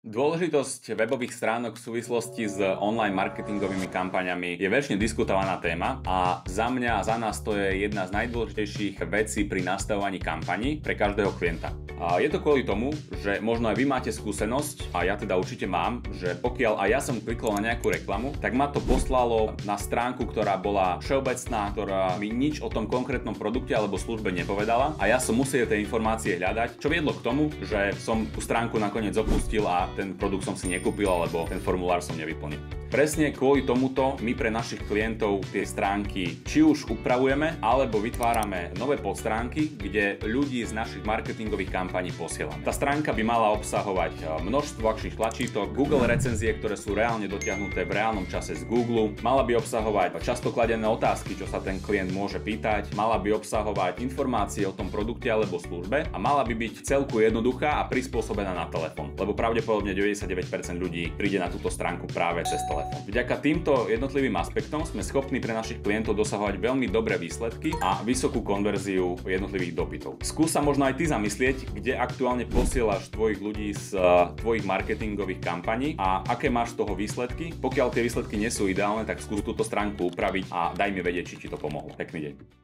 Dôležitosť webových stránok v súvislosti s online marketingovými kampaňami je väčšine diskutovaná téma a za mňa a za nás to je jedna z najdôležitejších vecí pri nastavovaní kampaní pre každého klienta. A je to kvôli tomu, že možno aj vy máte skúsenosť, a ja teda určite mám, že pokiaľ aj ja som klikol na nejakú reklamu, tak ma to poslalo na stránku, ktorá bola všeobecná, ktorá mi nič o tom konkrétnom produkte alebo službe nepovedala a ja som musel tie informácie hľadať, čo viedlo k tomu, že som tú stránku nakoniec opustil a ten produkt som si nekúpil alebo ten formulár som nevyplnil. Presne kvôli tomuto my pre našich klientov tie stránky či už upravujeme, alebo vytvárame nové podstránky, kde ľudí z našich marketingových kampaní posielame. Tá stránka by mala obsahovať množstvo akčných tlačítok, Google recenzie, ktoré sú reálne dotiahnuté v reálnom čase z Google, mala by obsahovať často kladené otázky, čo sa ten klient môže pýtať, mala by obsahovať informácie o tom produkte alebo službe a mala by byť celku jednoduchá a prispôsobená na telefón, lebo pravdepodobne 99% ľudí príde na túto stránku práve cez telefón. Vďaka týmto jednotlivým aspektom sme schopní pre našich klientov dosahovať veľmi dobré výsledky a vysokú konverziu jednotlivých dopytov. Skús sa možno aj ty zamyslieť, kde aktuálne posielaš tvojich ľudí z tvojich marketingových kampaní a aké máš z toho výsledky. Pokiaľ tie výsledky nie sú ideálne, tak skús túto stránku upraviť a daj mi vedieť, či ti to pomohlo. Pekný deň.